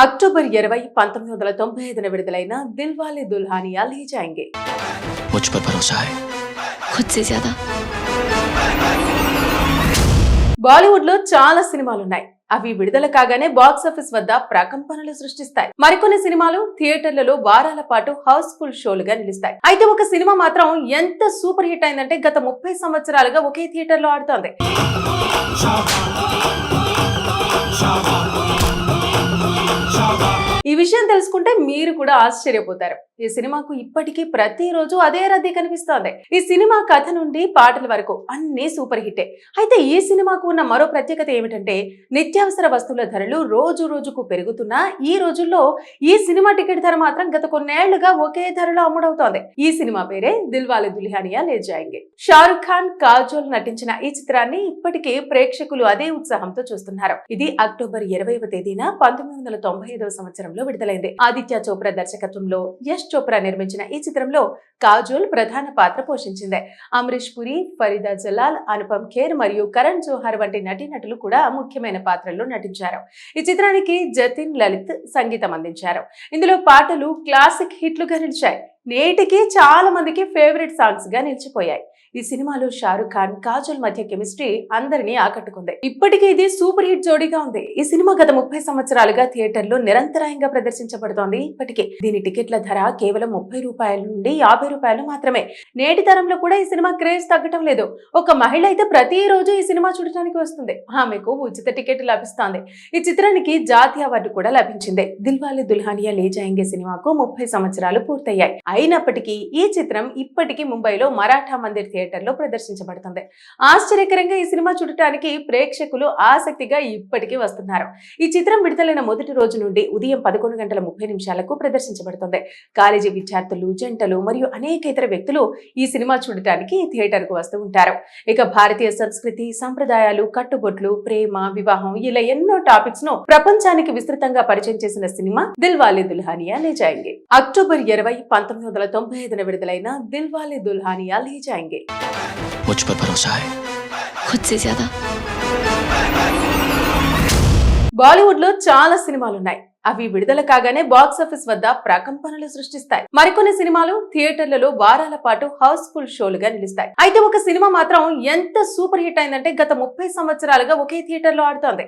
October 20, 1995న విడుదలైన దిల్వాలే దుల్హనియా లే జాయేంగే. मुझ पर भरोसा है, खुद से ज्यादा. బాలీవుడ్ లో చాలా సినిమాలున్నాయి. అవి విడుదల కాగానే బాక్సాఫీస్ వద్ద ప్రకంపనలు సృష్టిస్తాయి. మరికొన్ని సినిమాలు థియేటర్లలో వారాల పాటు హౌస్ఫుల్ షోలుగా నిలుస్తాయి. అయితే ఒక సినిమా మాత్రం ఎంత సూపర్ హిట్ అయిందంటే గత 30 సంవత్సరాలుగా ఒకే థియేటర్ లో ఆడుతోంది. ఈ విషయం తెలుసుకుంటే మీరు కూడా ఆశ్చర్యపోతారు. ఈ సినిమాకు ఇప్పటికీ ప్రతిరోజు అదే రద్దీ కనిపిస్తోంది. ఈ సినిమా కథ నుండి పాటల వరకు అన్ని సూపర్ హిట్టే. అయితే ఈ సినిమాకు ఉన్న మరో ప్రత్యేకత ఏమిటంటే నిత్యావసర వస్తువుల ధరలు రోజు రోజుకు పెరుగుతున్నా ఈ రోజుల్లో ఈ సినిమా టికెట్ ధర మాత్రం గత కొన్నేళ్లుగా ఒకే ధరలో అమ్ముడవుతోంది. ఈ సినిమా పేరే దిల్వాలే దుల్హనియా లే జాయేంగే. షారుఖ్ ఖాన్, కాజోల్ నటించిన ఈ చిత్రాన్ని ఇప్పటికే ప్రేక్షకులు అదే ఉత్సాహంతో చూస్తున్నారు. ఇది అక్టోబర్ 20వ తేదీన 1995వ సంవత్సరంలో విడుదలైంది. ఆదిత్య చోప్రా దర్శకత్వంలో యష్ చోప్రా నిర్మించిన ఈ చిత్రంలో కాజోల్ ప్రధాన పాత్ర పోషించింది. అమరీష్ పురి, ఫరీదా జలాల్, అనుపమ్ ఖేర్ మరియు కరణ్ జోహార్ వంటి నటీనటులు కూడా ముఖ్యమైన పాత్రల్లో నటించారు. ఈ చిత్రానికి జతిన్ లలిత్ సంగీతం అందించారు. ఇందులో పాటలు క్లాసిక్ హిట్లుగా నిలిచాయి. నేటికి చాలా మందికి ఫేవరెట్ సాంగ్స్ గా నిలిచిపోయాయి. ఈ సినిమాలో షారుఖ్ ఖాన్, కాజోల్ మధ్య కెమిస్ట్రీ అందరినీ ఆకట్టుకుంది. ఇప్పటికీ ఇది సూపర్ హిట్ జోడీగా ఉంది. ఈ సినిమా గత 30 సంవత్సరాలుగా థియేటర్లో నిరంతరాయంగా ప్రదర్శించబడుతోంది. ఇప్పటికే దీని టికెట్ల ధర కేవలం 30 రూపాయల నుండి 50 రూపాయలు మాత్రమే. నేటి తరంలో కూడా ఈ సినిమా క్రేజ్ తగ్గటం లేదు. ఒక మహిళ అయితే ప్రతిరోజు ఈ సినిమా చూడటానికి వస్తుంది. ఆమెకు ఉచిత టికెట్ లభిస్తోంది. ఈ చిత్రానికి జాతీయ అవార్డు కూడా లభించింది. దిల్వాలే దుల్హనియా లే జాయేంగే సినిమాకు 30 సంవత్సరాలు పూర్తయ్యాయి. అయినప్పటికీ ఈ చిత్రం ఇప్పటికీ ముంబైలో మరాఠా మందిర్ థియేటర్ లో ప్రదర్శించబడుతుంది. ఆశ్చర్యకరంగా ఈ సినిమా చూడటానికి ప్రేక్షకులు ఆసక్తిగా ఇప్పటికీ వస్తున్నారు. ఈ చిత్రం విడుదలైన మొదటి రోజు నుండి ఉదయం 11:30 ప్రదర్శించబడుతుంది. కాలేజీ విద్యార్థులు, జంటలు మరియు అనేక ఇతర వ్యక్తులు ఈ సినిమా చూడటానికి థియేటర్ కు వస్తూ ఉంటారు. ఇక భారతీయ సంస్కృతి, సంప్రదాయాలు, కట్టుబొట్లు, ప్రేమ, వివాహం ఇలా ఎన్నో టాపిక్స్ ను ప్రపంచానికి విస్తృతంగా పరిచయం చేసిన సినిమా దిల్వాలే దుల్హనియా లే జాయేంగే. అక్టోబర్ 20, 1995న విడుదలైన దిల్వాలే దుల్హనియా లే జాయేంగే. मुझ पर भरोसा है, खुद से ज्यादा. బాలీవుడ్ లో చాలా సినిమాలున్నాయి. అవి విడుదల కాగానే బాక్సాఫీస్ వద్ద ప్రకంపనలు సృష్టిస్తాయి. మరికొన్ని సినిమాలు థియేటర్లలో వారాల పాటు హౌస్ఫుల్ షోలుగా నిలుస్తాయి. అయితే ఒక సినిమా మాత్రం ఎంత సూపర్ హిట్ అయిందంటే గత 30 సంవత్సరాలుగా ఒకే థియేటర్ లో ఆడుతోంది.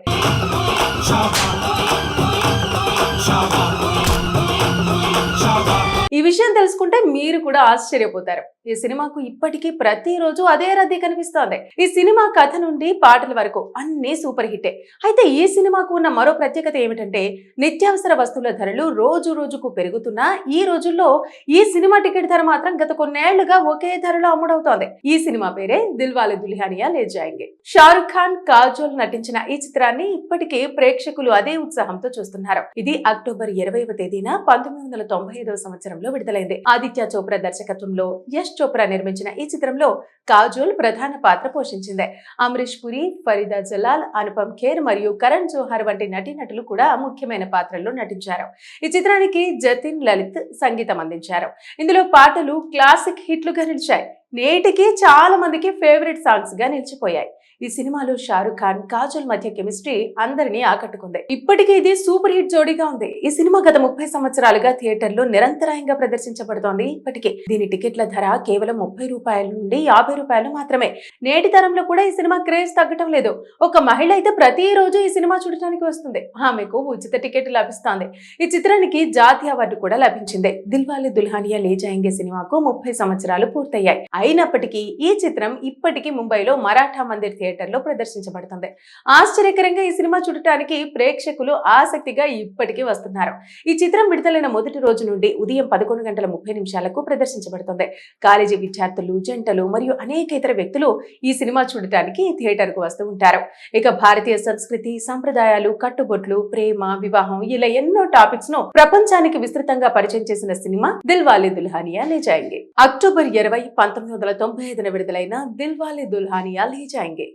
ఈ విషయం తెలుసుకుంటే మీరు కూడా ఆశ్చర్యపోతారు. ఈ సినిమాకు ఇప్పటికీ ప్రతిరోజు అదే రద్దీ కనిపిస్తోంది. ఈ సినిమా కథ నుండి పాటల వరకు అన్ని సూపర్ హిట్టే. అయితే ఈ సినిమాకు ఉన్న మరో ప్రత్యేకత ఏమిటంటే నిత్యావసర వస్తువుల ధరలు రోజు రోజుకు పెరుగుతున్నా ఈ రోజుల్లో ఈ సినిమా టికెట్ ధర మాత్రం గత కొన్నేళ్లుగా ఒకే ధరలో అమ్ముడవుతోంది. ఈ సినిమా పేరే దిల్వాలే దుల్హనియా లే జాయేంగే. షారుఖ్ ఖాన్, కాజోల్ నటించిన ఈ చిత్రాన్ని ఇప్పటికే ప్రేక్షకులు అదే ఉత్సాహంతో చూస్తున్నారు. ఇది అక్టోబర్ 20వ తేదీన 1995వ సంవత్సరంలో విడుదలైంది. ఆదిత్య చోప్రా దర్శకత్వంలో యష్ చోప్రా నిర్మించిన ఈ చిత్రంలో కాజోల్ ప్రధాన పాత్ర పోషించింది. అమరీష్ పురి, ఫరీదా జలాల్, అనుపమ్ ఖేర్ మరియు కరణ్ జోహార్ వంటి నటీనటులు కూడా ముఖ్యమైన పాత్రల్లో నటించారు. ఈ చిత్రానికి జతిన్ లలిత్ సంగీతం అందించారు. ఇందులో పాటలు క్లాసిక్ హిట్లుగా నిలిచాయి. నేటికి చాలా మందికి ఫేవరెట్ సాంగ్స్ గా నిలిచిపోయాయి. ఈ సినిమాలో షారుఖ్ ఖాన్, కాజోల్ మధ్య కెమిస్ట్రీ అందరినీ ఆకట్టుకుంది. ఇప్పటికీ ఇది సూపర్ హిట్ జోడీగా ఉంది. ఈ సినిమా గత 30 సంవత్సరాలుగా థియేటర్లో నిరంతరాయంగా ప్రదర్శించబడుతోంది. ఇప్పటికే దీని టికెట్ల ధర కేవలం 30 రూపాయల నుండి 50 రూపాయలు మాత్రమే. నేటి తరంలో కూడా ఈ సినిమా క్రేజ్ తగ్గటం లేదు. ఒక మహిళ అయితే ప్రతిరోజు ఈ సినిమా చూడటానికి వస్తుంది. ఆమెకు ఉచిత టికెట్ లభిస్తోంది. ఈ చిత్రానికి జాతీయ అవార్డు కూడా లభించింది. దిల్వాలే దుల్హనియా లే జాయేంగే సినిమాకు 30 సంవత్సరాలు పూర్తయ్యాయి. అయినప్పటికీ ఈ చిత్రం ఇప్పటికీ ముంబైలో మరాఠా మందిర్ థియేటర్ లో ప్రదర్శించబడుతుంది. ఆశ్చర్యకరంగా ఈ సినిమా చూడటానికి ప్రేక్షకులు ఆసక్తిగా ఇప్పటికీ వస్తున్నారు. ఈ చిత్రం విడుదలైన మొదటి రోజు నుండి ఉదయం 11:30 ప్రదర్శించబడుతుంది. కాలేజీ విద్యార్థులు, జంటలు మరియు అనేక ఇతర వ్యక్తులు ఈ సినిమా చూడటానికి థియేటర్ కు వస్తూ ఉంటారు. ఇక భారతీయ సంస్కృతి, సంప్రదాయాలు, కట్టుబొట్లు, ప్రేమ, వివాహం ఇలా ఎన్నో టాపిక్స్ ను ప్రపంచానికి విస్తృతంగా పరిచయం చేసిన సినిమా దిల్వాలే దుల్హనియా లే జాయేంగే. అక్టోబర్ 20, 1995న విడుదలైన దిల్వాలే దుల్హనియా లే జాయేంగే.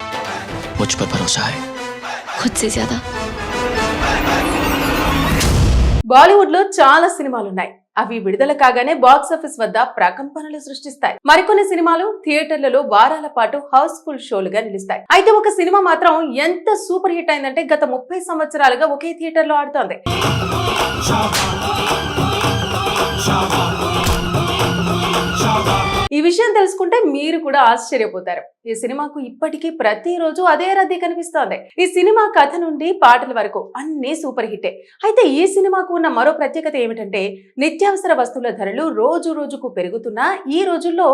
मुझ पर भरोसा है, खुद से ज्यादा. బాలీవుడ్ లో చాలా సినిమాలున్నాయి. అవి విడుదల కాగానే బాక్సాఫీస్ వద్ద ప్రకంపనలు సృష్టిస్తాయి. మరికొన్ని సినిమాలు థియేటర్లలో వారాల పాటు హౌస్ఫుల్ షోలుగా నిలుస్తాయి. అయితే ఒక సినిమా మాత్రం ఎంత సూపర్ హిట్ అయిందంటే గత 30 సంవత్సరాలుగా ఒకే థియేటర్లో ఆడుతోంది. ఈ విషయం తెలుసుకుంటే మీరు కూడా ఆశ్చర్యపోతారు. ఈ సినిమాకు ఇప్పటికీ ప్రతిరోజు అదే రద్దీ కనిపిస్తోంది. ఈ సినిమా కథ నుండి పాటల వరకు అన్ని సూపర్ హిట్టే. అయితే ఈ సినిమాకు ఉన్న మరో ప్రత్యేకత ఏమిటంటే నిత్యావసర వస్తువుల ధరలు రోజు రోజుకు పెరుగుతున్నా ఈ రోజుల్లో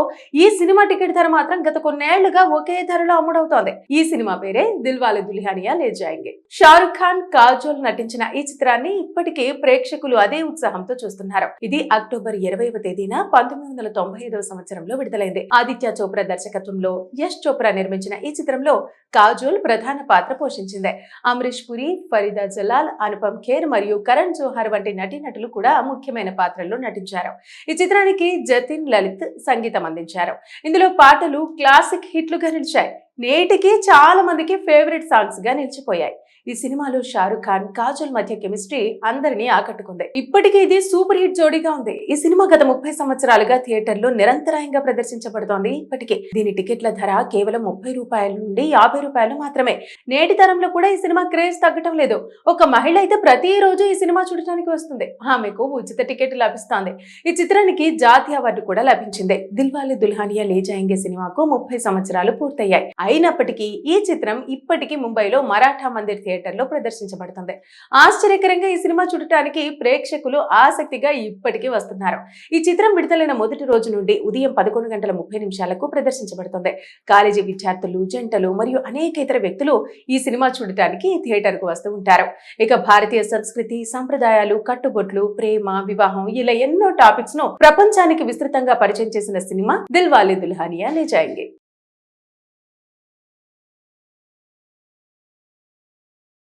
ఈ సినిమా టికెట్ ధర మాత్రం గత కొన్నేళ్లుగా ఒకే ధరలో అమ్ముడవుతోంది. ఈ సినిమా పేరే దిల్వాలే దుల్హనియా లే జాయేంగే. షారుఖ్ ఖాన్, కాజోల్ నటించిన ఈ చిత్రాన్ని ఇప్పటికే ప్రేక్షకులు అదే ఉత్సాహంతో చూస్తున్నారు. ఇది అక్టోబర్ 20వ తేదీన 1995వ సంవత్సరంలో విడుదలైంది. ఆదిత్య చోప్రా దర్శకత్వంలో యష్ చోప్రా నిర్మించిన ఈ చిత్రంలో కాజోల్ ప్రధాన పాత్ర పోషించింది. అమరీష్ పురి, ఫరీదా జలాల్, అనుపమ్ ఖేర్ మరియు కరణ్ జోహార్ వంటి నటీనటులు కూడా ముఖ్యమైన పాత్రల్లో నటించారు. ఈ చిత్రానికి జతిన్ లలిత్ సంగీతం అందించారు. ఇందులో పాటలు క్లాసిక్ హిట్లుగా నిలిచాయి. నేటికి చాలా మందికి ఫేవరెట్ సాంగ్స్ గా నిలిచిపోయాయి. ఈ సినిమాలో షారుఖ్ ఖాన్, కాజోల్ మధ్య కెమిస్ట్రీ అందరినీ ఆకట్టుకుంది. ఇప్పటికీ ఇది సూపర్ హిట్ జోడీగా ఉంది. ఈ సినిమా గత 30 సంవత్సరాలుగా థియేటర్లో నిరంతరాయంగా ప్రదర్శించబడుతోంది. ఇప్పటికే దీని టికెట్ల ధర కేవలం 30 రూపాయల నుండి 50 రూపాయలు మాత్రమే. నేటి తరంలో కూడా ఈ సినిమా క్రేజ్ తగ్గటం లేదు. ఒక మహిళ అయితే ప్రతిరోజు ఈ సినిమా చూడటానికి వస్తుంది. ఆమెకు ఉచిత టికెట్ లభిస్తోంది. ఈ చిత్రానికి జాతీయ అవార్డు కూడా లభించింది. దిల్వాలే దుల్హనియా లే జాయేంగే సినిమాకు 30 సంవత్సరాలు పూర్తయ్యాయి. అయినప్పటికీ ఈ చిత్రం ఇప్పటికీ ముంబైలో మరాఠా మందిర్ థియేటర్లో ప్రదర్శించబడుతుంది. ఆశ్చర్యకరంగా ఈ సినిమా చూడటానికి ప్రేక్షకులు ఆసక్తిగా ఇప్పటికీ వస్తున్నారు. ఈ చిత్రం విడుదలైన మొదటి రోజు నుండి ఉదయం 11:30 ప్రదర్శించబడుతుంది. కాలేజీ విద్యార్థులు, జంటలు మరియు అనేక ఇతర వ్యక్తులు ఈ సినిమా చూడటానికి థియేటర్ కు వస్తూ ఉంటారు. ఇక భారతీయ సంస్కృతి, సంప్రదాయాలు, కట్టుబొట్లు, ప్రేమ, వివాహం ఇలా ఎన్నో టాపిక్స్ ను ప్రపంచానికి విస్తృతంగా పరిచయం చేసిన సినిమా దిల్వాలే దుల్హనియా లే జాయేంగే.